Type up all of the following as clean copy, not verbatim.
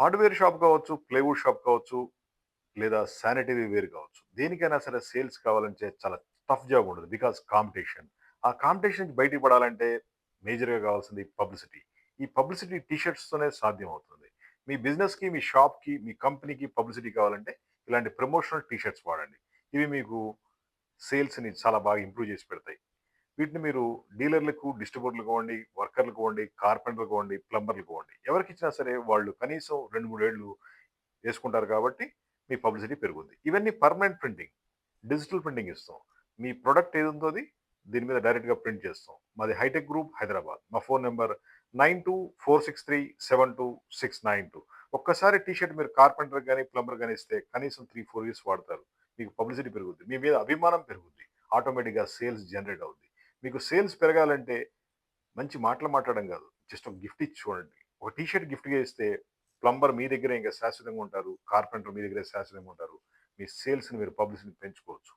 Hardware shop కావచ్చు, plywood shop కావచ్చు, లేదా శానిటరీ వేర్ కావచ్చు. దేనికైనా సరే సేల్స్ కావాలంటే చాలా టఫ్ జాబ్ ఉంటది. Because competition. ఆ కాంపిటీషన్ నుంచి బయటికి పడాలంటే మేజర్‌గా కావాల్సింది పబ్లిసిటీ. ఈ పబ్లిసిటీ టీ షర్ట్స్‌తోనే సాధ్యం అవుతుంది. మీ బిజినెస్‌కి, మీ షాప్‌కి, మీ కంపెనీకి పబ్లిసిటీ కావాలంటే ఇలాంటి ప్రమోషనల్ టీ షర్ట్స్ వాడండి. ఇవి మీకు సేల్స్‌ని చాలా బాగా ఇంప్రూవ్ చేసి పెడతాయి. వీటిని మీరు డీలర్‌లకు, డిస్ట్రిబ్యూటర్‌లకు ఇవ్వండి, వర్కర్‌లకు ఇవ్వండి, కార్పెంటర్‌లకు ఇవ్వండి, ప్లంబర్‌లకు ఇవ్వండి. ఎవరికిచ్చినా సరే వాళ్ళు కనీసం 2, 3 ఏళ్ళు వేసుకుంటారు కాబట్టి మీ పబ్లిసిటీ పెరుగుద్ది. ఇవన్నీ పర్మనెంట్ ప్రింటింగ్. డిజిటల్ ప్రింటింగ్ ఇస్తాం. మీ ప్రొడక్ట్ ఏదుందో అది దీని మీద డైరెక్ట్‌గా ప్రింట్ చేస్తాం. మాది హైటెక్ గ్రూప్ హైదరాబాద్. మా ఫోన్ నంబర్ 9246372692. ఒక్కసారి టీ షర్ట్ మీరు కార్పెంటర్‌కి గాని, ప్లంబర్‌కి గాని ఇస్తే కనీసం 3, 4 ఇయర్స్ వాడతారు. మీకు పబ్లిసిటీ పెరుగుద్ది. మీ మీద అభిమానం పెరుగుద్ది. ఆటోమేటిక్‌గా సేల్స్ జనరేట్ అవుద్ది. మీకు సేల్స్ పెరగాలంటే మంచి మాటలు మాట్లాడడం కాదు. జస్ట్ ఒక గిఫ్ట్ ఇచ్చి చూడండి. ఒక టీ షర్ట్ గిఫ్ట్‌గా ఇస్తే ప్లంబర్ మీ దగ్గరే ఇంక శాశ్వతంగా ఉంటారు. కార్పెంటర్ మీ దగ్గరే శాశ్వతంగా ఉంటారు. మీ సేల్స్‌ని మీరు పబ్లిసిటీని పెంచుకోవచ్చు.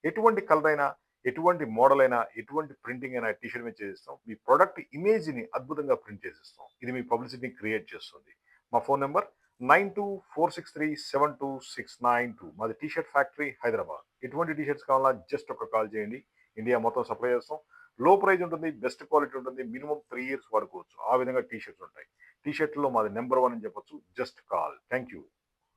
ఎటువంటి కలర్ అయినా, ఎటువంటి మోడల్ అయినా, ఎటువంటి ప్రింటింగ్ అయినా టీ షర్ట్ మీద చేసిస్తాం. మీ ప్రొడక్ట్ ఇమేజ్‌ని అద్భుతంగా ప్రింట్ చేసిస్తాం. ఇది మీ పబ్లిసిటీని క్రియేట్ చేస్తుంది. మా ఫోన్ నంబర్ 9246372692. మాది టీ షర్ట్ ఫ్యాక్టరీ హైదరాబాద్. ఎటువంటి టీ షర్ట్స్ కావాలన్నా జస్ట్ ఒక కాల్ చేయండి. ఇండియా మొత్తం సప్లై చేస్తాం. లో ప్రైజ్ ఉంటుంది. బెస్ట్ క్వాలిటీ ఉంటుంది. మినిమమ్ 3 ఇయర్స్ వాడుకోవచ్చు. ఆ విధంగా టీ షర్ట్స్ ఉంటాయి. టీ షర్ట్‌లో మాది నంబర్ 1 అని చెప్పొచ్చు. Just call. Thank you.